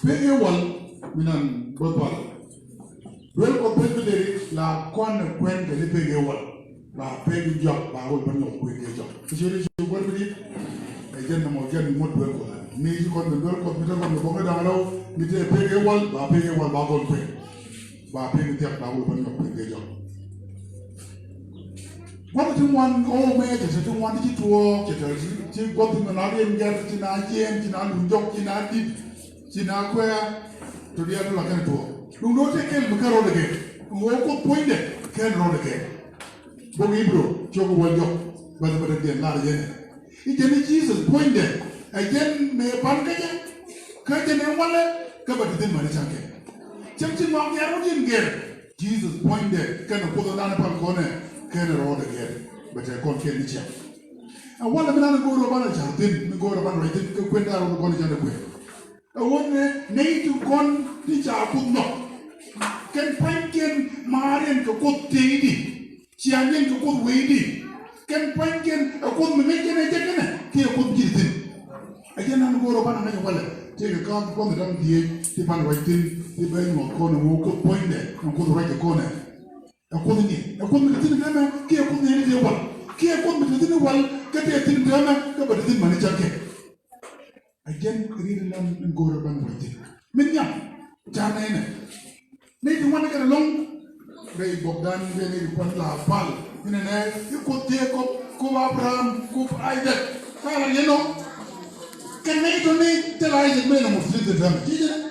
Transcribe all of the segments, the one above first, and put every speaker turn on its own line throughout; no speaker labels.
Pege wal minan bopal. Well ko pege la kon kwen de pege wal. Ba pege job ba wol ban yok pege job. Jeri ci gor bi e jenn mo jenn mo do ko. Ni ci kon do ko mi tan ko ko da law mi te pege wal ba gol kwen. Ba pege tek ba wol ban yok pege job. What do you want all majors? Do you want to walk? Do you want to know him get to Najian, to Nanjok, to Nadi, to Naquia, to the other like a door? Do not take him, Macaro again. Walk up pointed, can roll again. Bogibro, Choco Wajok, but again, not again. It can be Jesus pointed again, may a pancake, curtain and one, covered within Manisake. Jumping on the Arrogant gear. Jesus pointed, kind of put on a corner. Can road again, but I can't get it. And one of them go about a jardin, go about writing, go down on the college and the way. I want need to con teacher could not. Can Pankin Marian to good Tady, Chianin to good Wady. Can Pankin a good Making a taken, here could get it. Again, I'm go about another wallet. Take a card from the dumb here, the pan writing, the bang or corner, who could point there, and could write the corner. A couldn't get in the drama, Kia couldn't hit the wall. Kia couldn't get in the wall, get it in the drama, but it didn't manage again. Again, read and go around with it. Minya, Jana, maybe want to get along. Ray Bogdan, very one la pal. In an air, you could take up, go Abraham, go Isaac. You know, can make to me tell Isaac men of the drama. Did you?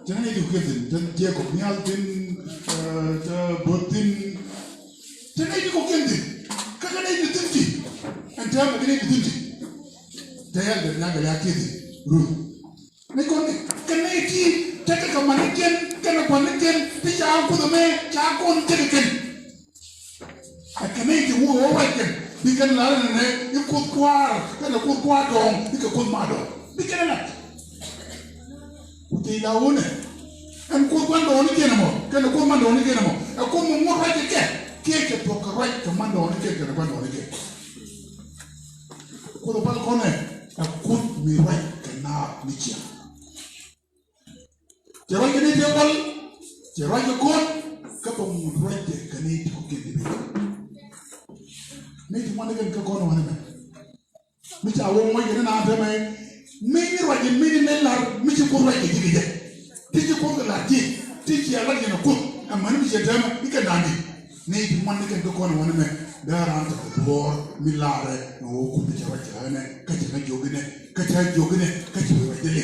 Can you get it? Jacob, Nialtin. Botin Tanay ko kendi kakanay ni tinti and tell me the tinti tayal de naga ya kidi ru ne ko kanay ki taka kamaniken kana kwaniken ti ja ko do me ja ko nteken akanay ki wo waken bi kan la ne ni ko kwar kana ko kwar dong bi ko ma do bi kan na uti la wona and ko kwando oni kenamo kana ko mando oni kenamo e ko mo right ke to ka right to mando oni ke kana kwando oni ke ko do pal kone a ko mi right kana michia je right ni te wal je right ko ka to mo right kana ti ko ke dibe ni ti wanda ka ko no wana mi ta wo mo yena na ande me mi ni right mi ni melar mi ti ko right ke dibe Tiji ko la ti tiji ala ni ko amani bi jedama ikandani ne di man ne ko no wona me dara anta ko bor milare no ko bi jara ne ka ti na jogine ka ta jogine ka ti wa dele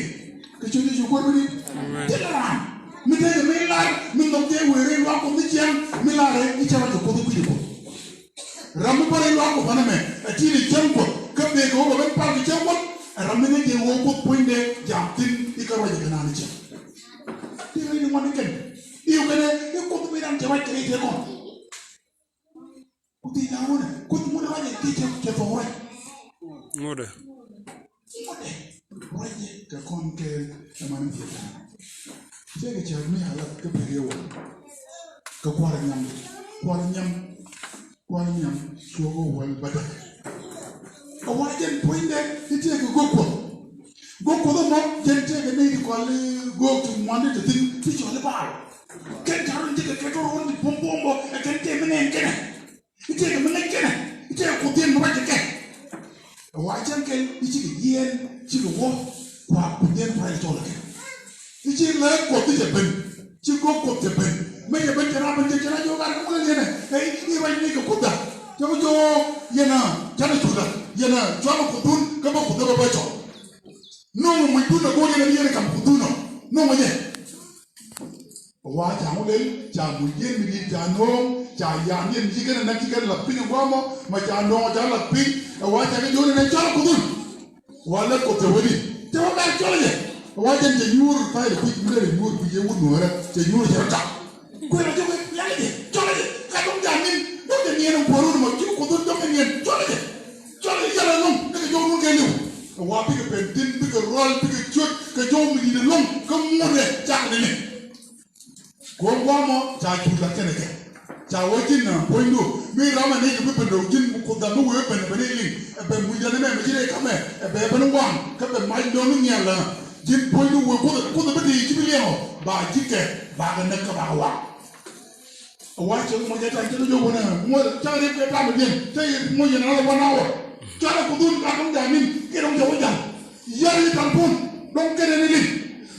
ka ti ni ko bi dela mi de milare mi no te were wa ko mi jam milare ni jara ko ko bi ko ramu bare wa ko bana me ati ni jambo ka be ko ba pa ni jambo ramu ne ke wo ko poinde jamtin ikara je kana ni jam you want to get you go to me and try to get on. Put it down, good mother, I get for right. Mother. Right, the conquer the man. Take a child, me, I love to pay you. Go Quarium, so well better. A white point there, you take a good one. Go for the mob, then take a native go to one to think, teach on the bar. Can't take a kettle on the bomb and can take a man again. You take a man again, you take a good right again. A white uncle, you take a year, she will walk, while put them right all again. You take like what is a pen, she go put the pen, make a better up and take a yoga, hey, you might make a good that. Jojo, Yana, Janatuda, Yana, Java Kutun, come up with the better. No, we do not go in the year come to do no more yet. What I will Jamuyan, Jano, Jayan, Jigan, and Nakikan, Lapin, Wamo, Majano, Jalapi, and what I can do in a Jalakudun. While I got the wedding, tell me, Jolly. Why didn't you find a quick minute and would be a wood, the Yurja? Go and do it, Jolly, I don't damn not the near Porum, you couldn't dominate, Jolly. Jolly, Yellow, and you don't get you. A wapping a pentin, pick a roll, pick a chut, Kajom in the long, come on, Jack. Go one Jack, like anything. Jawakin, Poindo, me Rama make a whip Jim could have no weapon, but we don't remember, come a baby one, come a mind dominant. Jim Poindo will put the ba jike ba ga nak ba wa wa ce mo ga tan jo bona mo ta re ke ta mo yen tay mo yen ala wana wa ta ko dun ka dum da min ke dum jo ja yari talpun donc ke ne li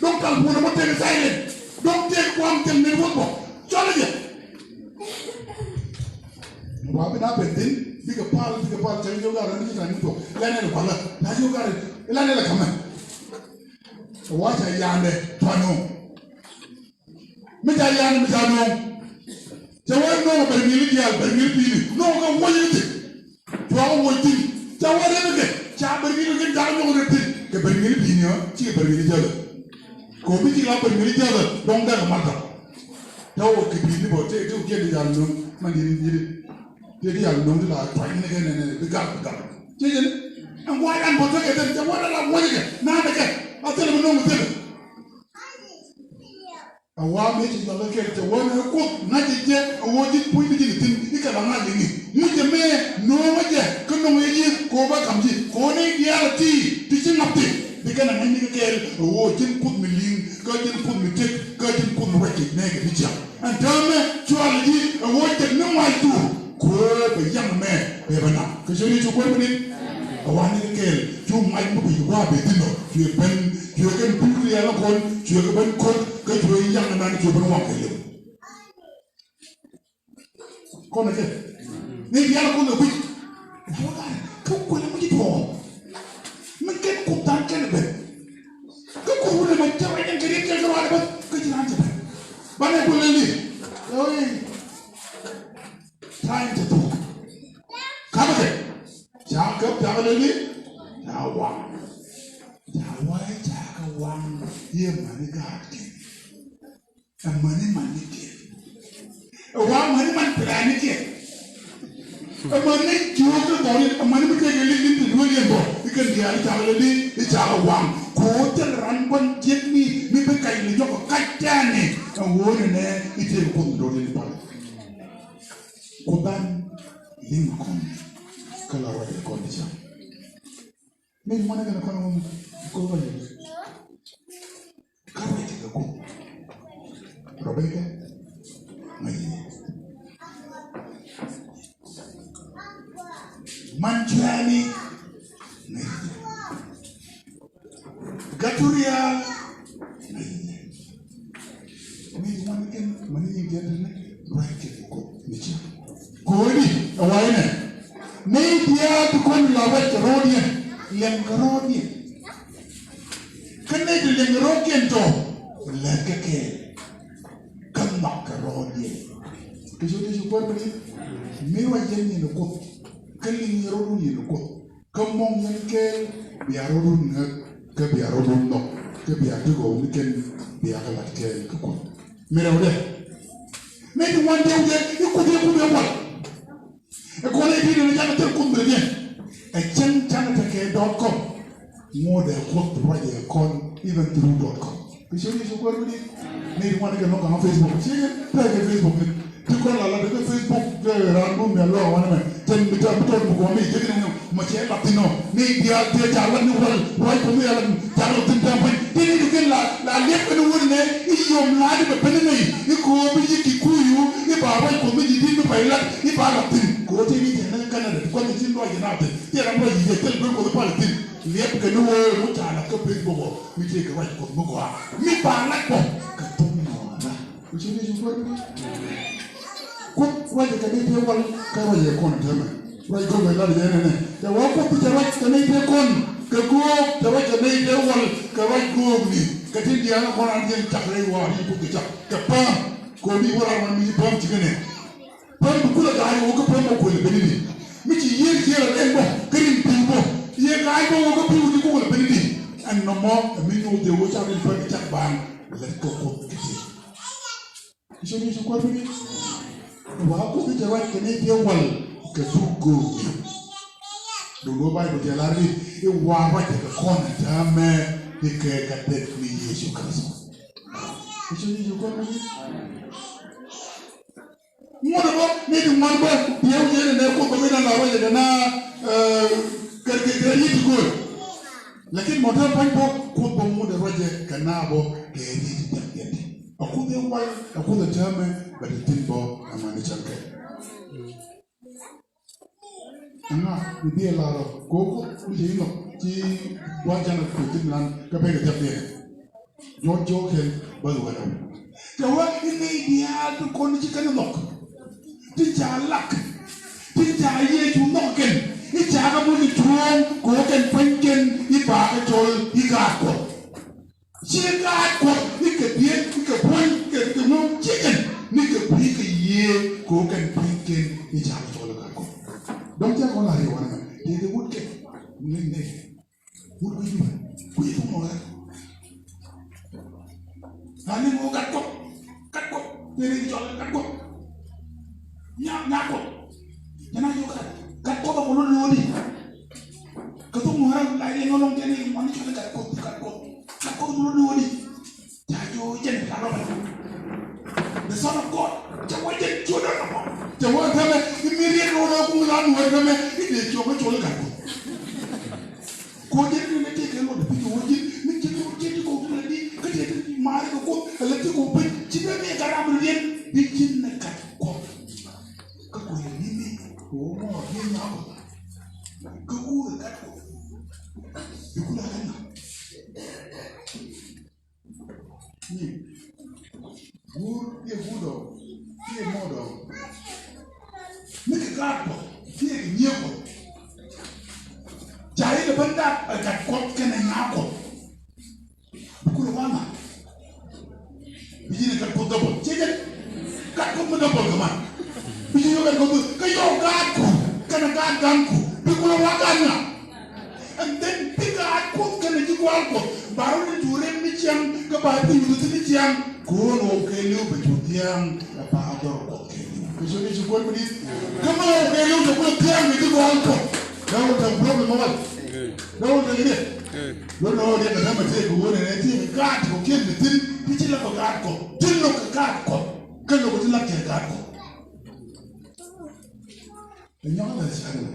donc talpun mo te silent donc te ko am tel ne wo ko jole je wa bi na pendin biga pal tay jo ga ran ni tan to la ne ko la jo ga la ne la kama wa ta yande tano mi ta yande mi ta no te wa no ba mi li ya ba mi li no ga wo yi ti to wo ti ta wa re ke cha ba mi li ga no re ti ke ba mi li ni ci ba mi li ja ko bi ti la ba mi li ja donc da ma ta to wo ke bi ni bo te to ke di ya no ma di te di ya no di la to ni ke ne bi ga te je an wa an bo to ke te wa la wo ni ke na da ke a te le no mo te awa meji na leke te wona ko na je awoji puyi ji tin ikala na ni mu je me no waje ko no yi ko ba kamji ko ne ya ti ti cin napti dikana ngani ke kel wo jin put mi lin ko jin put mi tek ko jin put mi wake ne ke bija antame chuali ji awoje no wa tu ko be yang me be bana ko joni to ko ni awani ke kel tu mai mu bi wa be dino tu ben tu ken putri ya kon tu ben kon que tu es young man tu peux pas faire comment c'est mais il y a le monde oui que le petit bon mais quel content quel ben que vous le mettez avec un gris que je vois là que tu rentres pas mais pour le lit oui time to do comment c'est ça que tu as le lit ça va yeah man God a money man ke wa money man plan ke a money jogo bori a money ke gele ni du le bo ikan dia ta le ni ta wa ko tel ran bon jetni mi be kay ni joko katane a wona ne ite ko do le ba ko ban lim kon kala wa ko ni ja me mona ga ko no ko ba ni kala ti ko Rebecca, Manjani, Gaturia, money get right to go. Godi, a wine. Maybe I have to come to Rodian, Langarodian. Can they do Langarodian door? Like a care. Macaroni. Que je dis, je peux dire, mais ouais, il y a une côte. Que l'il y a une côte. Comme mon yankel, biarodun, que biarodun, non, que biadugo, nickel, biaralakel, que quoi. Mais là, mais du one day, you could have put a one. A quality in the janitor could be bien. A janitor.com. More than what the right con, even through.com. Que je dis, je peux dire. Mais moi, je ne sais pas Facebook. Si je fais Facebook, tu connais la Facebook, random, mais alors, on a mis, tu me dis, tu me dis, tu me dis, latino, mais il y a des gens qui nous veulent, ouais, comme il y a des gens qui nous veulent, tu dis, la liette que nous voulons, ils ont malade, mais pas de nez, ils courent, ils qui couillent, ils parlent, comme ils disent, ils parlent, ils parlent, côté, ils disent, il y a un Canada, tu connais, ils doivent y avoir, il y a un peu, il y a tel peu qu'on ne parle pas, il y a que nous, nous, tu as la copie de Bobo, mais tu es que ouais, comme Bobo, mais parle, je dis, je vois le quoi, ouais, je connais bien, voilà, quand il y a con, tu vois, comme il a dit, tu vois, quoi, tu vois, tu connais bien con, que quoi, tu vois, tu connais bien, voilà, que ouais, quoi, que tu dis, on a dit, tu as créé, voilà, il faut que tu as, que pas, comme il voilà, on a mis, pas, tu connais, pas beaucoup de gars, on peut pas beaucoup le bénir, mais tu y es, tu es là, que il peut pas, il y a gars, on peut plus beaucoup le bénir, et non, mais nous, de où ça vient faire des tchakban, let go, je dis, je crois que wa ko bi jawat ke ne bi wal ke sugo do no ba do jalari e wa wa ke ko na tame e ke ka te ni Yesu Kristo je dis, je crois que mo do ne di man ba bi e ne ko ko na la wa de na ke yi ko lakin mo ta pa ko mo de roje kanabo ke ni di Aku the wal, aku the German, but the timbo and manage. Anga, we be a lot of go, we know, G. One channel to Timlan, Kabaka Japan. Don't joke him, by the way. The work in the idea to call chicken lock. Did ya luck? Did ya hear to knocking? It's a money to home, go and pinkin, he bargained all, he got what. She got what? Nick a beer, nick a point, get the moon chicken. Nick a brick a year, go and pinkin, he charged all the car. Don't tell all I want. They would get. Would we do? We don't know that. I didn't got go. There is all got go. Nako. And I got go over Lodi. Katumara, I didn't know long getting money to got go. Got go to Lodi. Tajo, Jen, the Son of God. The way children. The one time, immediately on it is your mutual got go. Go get in the take a lot of people who get to go to the get married to go, and let you go. Children make a ramble, begin the cat. Go more, him now. Go the cat. You could have wood, a wood, a model. Make a garden, here in Yoko. Jai the Banda, I got caught can and apple. Kuruana. You can put double chicken. Got put double man. You can go to Kayo Gaku, can a guard ganku, Pikuana. And then pick a cook can a Jigualco, Baron to Remichiam, Kabati with the Michiam, Kuno Kalu, but with young, a powder of you go with it. Come on, they use the good time with the Gualco. That was the problem of it. That was it. You know, they can never take a word and anything. God who killed the thing, pitching up a garco, didn't look a garco, can look like a garco. And you know that's happening.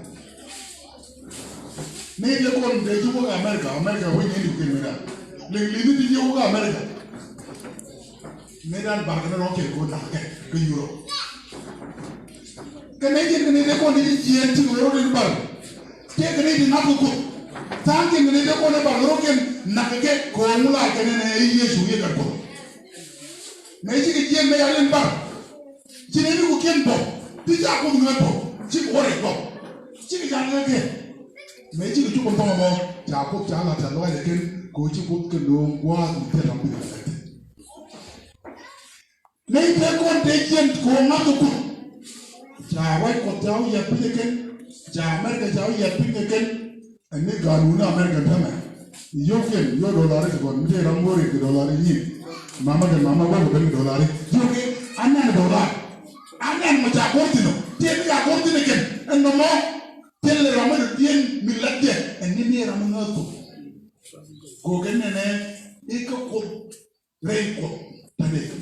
Maybe you're going to go to America, when you came with that. Living in Yoga, America. Made that back and rocket go down to Europe. Canadian they go to the road in Bal. Take Canadian Napo. Thanking the Nako about Rogan, Nakake, Komula, and a year to get a book. Making it Jen Mayan Bar. Chinelu Kimbo, Pizza Kumbo, Chip Warrior, Chip again. Making it to Pombo, Jacob Jala, and Lloyd again, go to put the room, one tell them. Make them one day to go not to cook. White Hotel, you are picking, America, you are picking, and make Garuna American Time. You can, your dollar is going to be a more $1 in you. Mamma and Mamma will bring $1. You get $1. And then what I want to know, take a continent again, and no more. Tell the Raman again, Milatia, and Nini Ramanako. Go again and then, Eco Raincoat, Tanaka.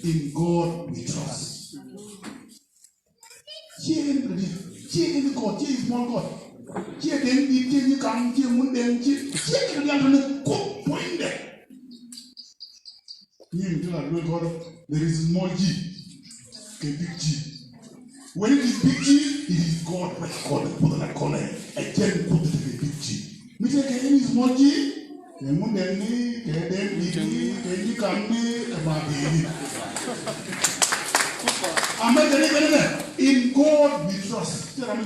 In God we trust. Here in God, here is small God. Here then you come, here one then here can go point there. There is small G, a big G. When it is big G, it is God. God put that corner. I can put it in a big G. Me take any small G. And when they need, you can be about it. In God we trust. And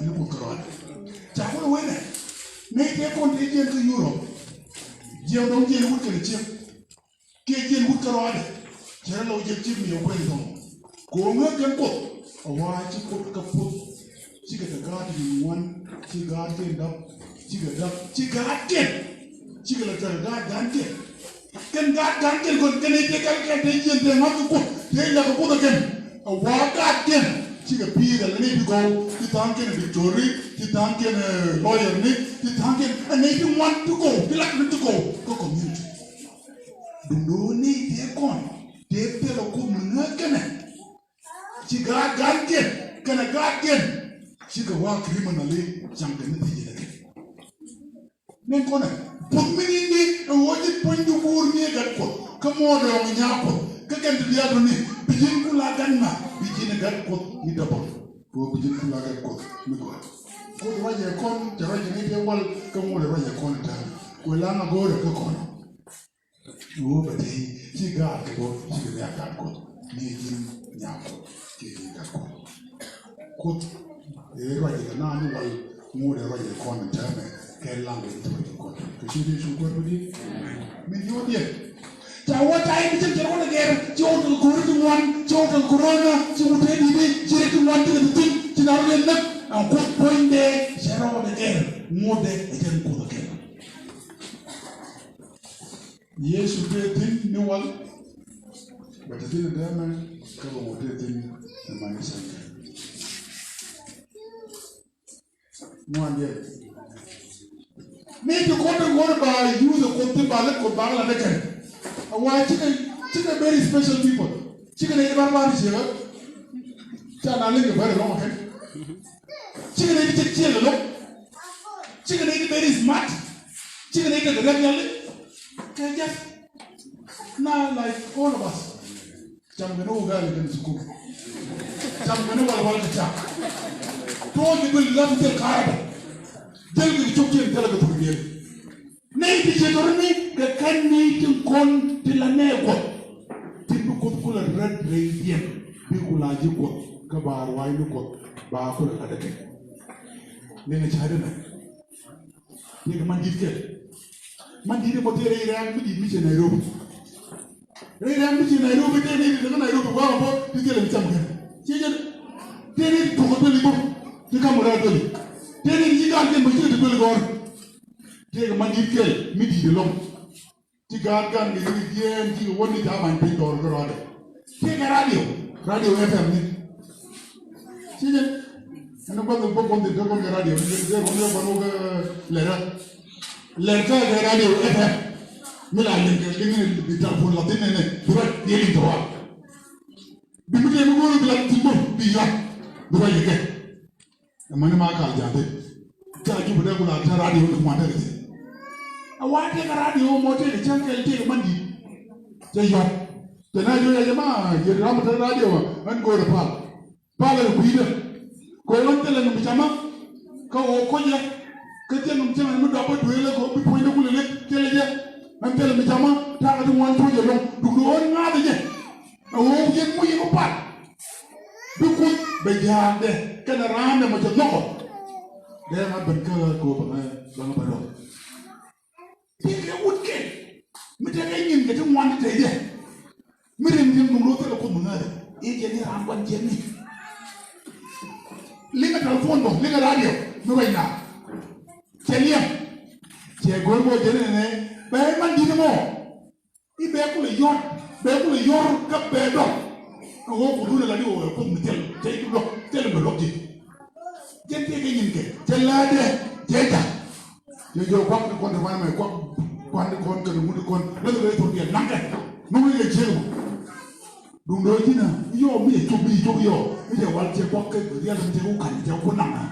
you put God. Java winner. Make a contagion to Europe. Jim don't get wood to the chip. Get wood to rod. Jello, you give me a window. Go work and put. A white you put kaput. She got a garden in one. She got it up. She got it. She got a garden. Can God can't go to the not to put. They never put again. A walk again. She can be the lady to go. The Duncan Victory. The Duncan lawyer Nick. The Duncan and they don't want to go. They like them to go. Go community. Do need their coin. They tell a woman again. She got again. Can a God again? She can walk criminally. Something again. Then corner. Put me in the and what it point to kamo do nyako ka kan dia do ni bijin kula ganna bijin gan ko ni dabo ko bijin kula gan ko mi ko roje kon te roje ni te wal kamo le roje kon ta ko la na go ko kon wo ba dei ci ga ko ci ga ka ko ni jin nyako ci ga ko roje na ni wal mo le roje kon ta me ke la ni to ko ci di su ko di mi yo die Jawa time itu jangan negara, jangan guru tuan, jangan corona, jangan tadi jadi tuan tu tu, jangan lenak, aku poin deh, jangan negara, mode jangan kau negara. Yesus betul nual, betul dia mana, kalau mode betul nama Yesus. Muan dia. Ni tu kau tu kau bah, you tu kau balik negara. Why chicken very special people. Chicken is very here. Chicken is very long. Chicken is chicken. Chicken is very smart. Chicken is very young. Can just now like all of us. Jamgano girl in school. Jamgano wal chap. Told people love to car. Tell you to choke tell you to be. Nei dicetorni che canni tin con la nego tipo con la red radiant bigula jiko ka ba wai ko ba ko da take ne ne chade na ni ga mandike mo tere ira mi ce Nairobi ira mi ce Nairobi te ne da Nairobi ba ko dike le tam ga ci je tere to ko libo ti ka mo ra to ni tere ni ga ke mo ci de ko gor Take money kill, midi the long. Take a gun, the one it have and pay or rather. Take a radio FM. See it? And about the book on the top of the radio, there's one letter. Letter radio FM. Milan, the telephone Latin and it, direct the into one. Be able to let people be young, the way you get. A manamaka, Jackie, you would have a radio with one. I want to take a radio motor, the channel take money. Say, the Nigeria Yama, you drop the radio and go to Pal. Pal of Peter. Go on telling them, Jama, go Koya, Kajan, and double dweller, go between the bullet, tell you, and tell me, Jama, target one to your long, do no other yet. I won't get more in a part. Because they have the can around them with a knock. There have been color go by People would get. Mitagan get one day. Mirim no local community. Agent around one Jenny. Link a telephone book, link a radio. No way now. Tell him. Say, go over Jenny. Bearman did more. He bear your cup bear dog. I walk to the radio or put me tell him the lock. Get taking in. Tell lad, Jetta. You go back to one my one to the Mudukon, let the way to get nugget. No way to jail. Do no dinner. You're me to be to you. It's a one check pocket, the other two can tell Kunama.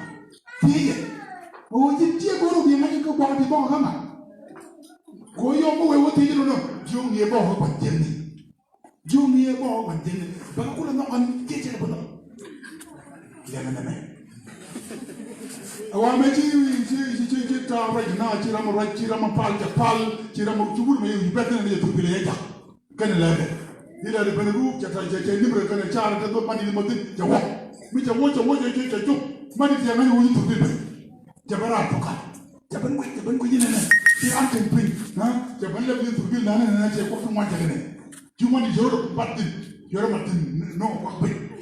Oh, did you go to the magical body bomb? Go your way, what do you know? Junior Bob and Jenny. Junior Bob and Jenny, but I couldn't know on kitchen. I want to right now, Chirama right, Chirama Pal, Chirama Chubur, you better than you to be later. Can you let it? You let the Beneru, Liberal, can a child that don't money in the Motin, the walk. Which I want to watch a change to money the money we need to be. Jabaratoka. Japan with the Benquin, the Uncle Pin, Japan left you to be none and I say, what from one day. You want to Europe, but you're Martin, no,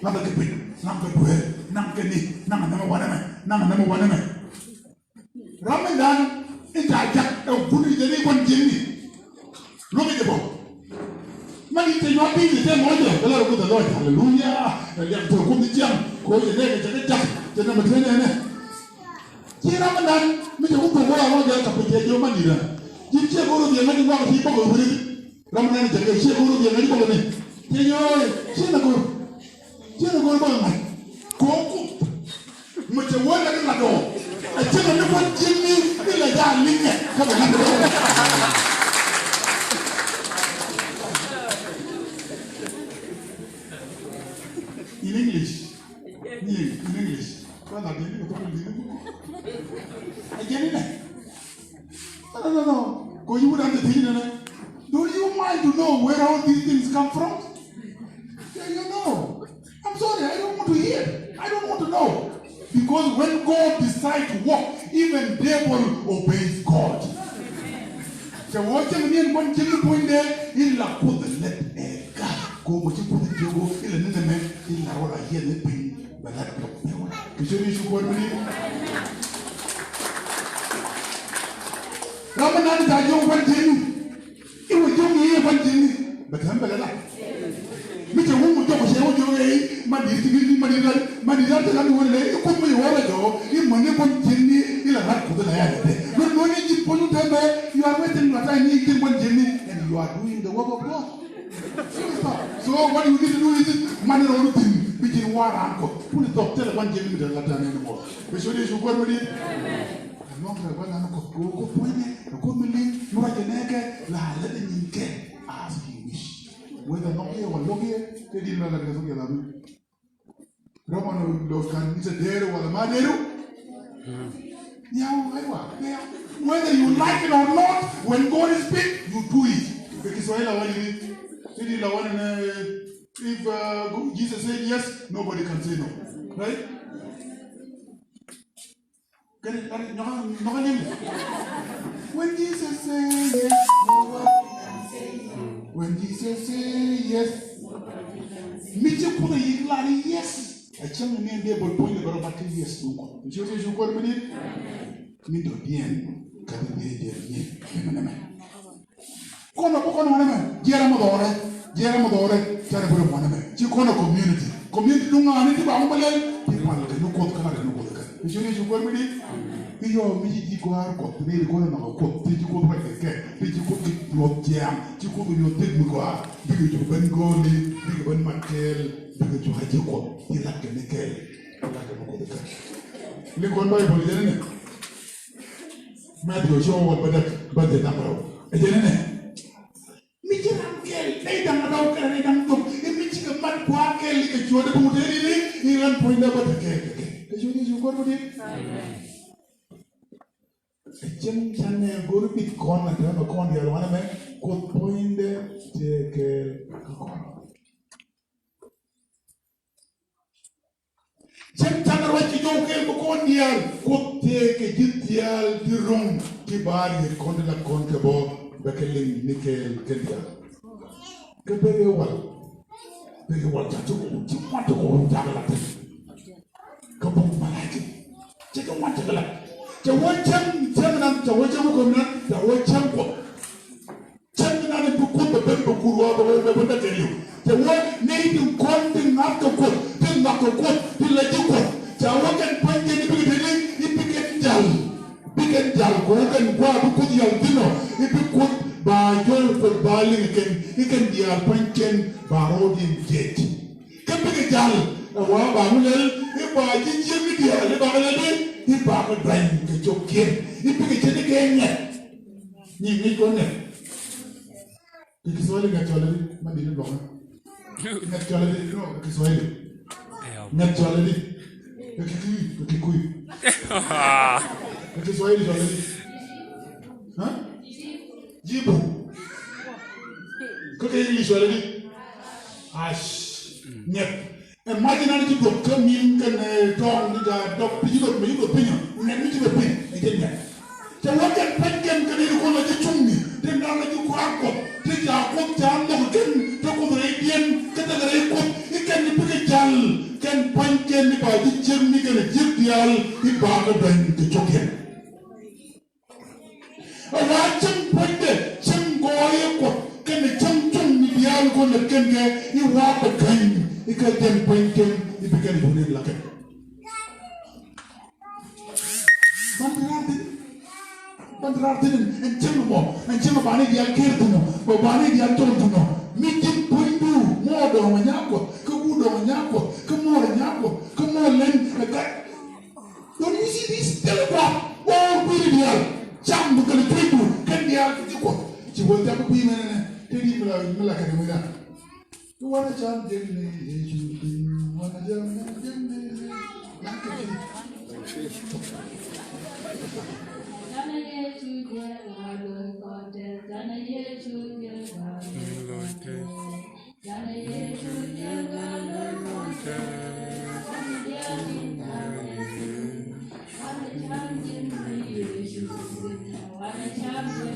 not a pin, not the way, not the number one. Ramadan is a jack of Buddha, the one Jimmy. Look at the book. Money to not be the same order. The Lord of the Lord, hallelujah. And you have to go to the jam, go to the leg and the jack, the number 10. Ramadan, Mr. Uko, I want to get your money. You can't go to the money while people go with it. Ramadan is a share go to the medical money. Tell you, Senator, go. Much a word at the door. I tell you what Jimmy will a darling. Come on. Because you wouldn't think, do you mind to know where all these things come from? Yeah, you know. I'm sorry, I don't want to hear. I don't want to know. Because when God decides to walk, even devil obeys God. So what you mean when you point there, he'll put the let go, but you put the jogo, he'll all I hear the pain, but that because you should go to me. Ramadan, I don't want him. It was young here, one thing, but I'm better. Mr. Woman, you money, money, you put me over you money, one Jenny, you are not good. But when you put it there, you are waiting what I need, one Jenny, and you are doing the work of God. So what you need to do is money or thing, between war and God. Put it up, tell one Jenny that not anymore. But so you should go with it. I'm not going to go point it, go million, you are the nigger, let him get as he wish. Whether not here or not here, they didn't know that they were Roman can is a dare or a madero. Yeah, whether you like it or not, when God speaks, you do it. Because if Jesus said yes, nobody can say no. Right? When Jesus says yes, nobody can say no. When Jesus says yes, yes. I tell you, men, they will point the barrel back yes to God. You should go with it. Me do bien, can be there. Kono, Jeramodore, Terrible Monument. You call a community. Community do not need to be people that no code can no code. You should go with it. You are me, you go out, maybe go on a code, did you go back again? Did you cook your jam? You could your take me go out. Did you Bengoli, did you burn my tail? Did you have your code? You like a nickel. Look on Bible, isn't it? Matthew, show what but the number. Isn't it? Michigan, they don't know, they don't know. If Michigan, but Quakel, if you are the Buddha, he ran point about the cake. You go with it? Jim can go to big corner, turn a corner, one man, could point there, take a corner. Jim Tanner, what you don't get, Condial, could take a Jitial, the room, Tibari, Condela Contabo, Beckeling, Nickel, Kendia. Get very well. Very well, you want to go to Tagalat. Come on, Malaki. Take a one to the left. The one champion, the one champion, to put the people who are the way they tell you. The one native content not to quote, till not to quote, till let you quote. The one can point in the beginning, if you get jal, big and jal, go and go to put your dinner. If you quote by your footballing again, he can be a pointing by roading gate. Can be a jal, a while by if I did Jimmy, he bought a brain to joke in. He picked it again yet. You need one name. It is only got your little money. Naturally, no, it is only. Naturally, the Kikui. It is only. Huh? Jibu. Could you English already? Ash. Yep. Imagine that you could come in and talk with the doctor, you got opinion, and then you have opinion. So what can Penkin can you call it to me? Then now let you crack up, take your coat down, look again, talk with the Arabian, get the Arabian, he can be a jal, can Penkin by the Jimmy and a Jipial, he bargained them to choke him. A watching pointed, Jim Goya, can the Chum the Algon that can get, you walk the kind. He can then point him, he began to live like it. Bandratin and Timmo, and Timobani, the Alkirtino, but Bani the Antonino, meeting Pundu, more than Yako, Kabudo and Yako, come on, Yako, come on, Len, like that. Don't you see this telegraph? Oh, William, Jam, we're going to treat you, can the Alkirtino. She will have a women and did him like a woman. You want a jump, you want a jump,
wanachama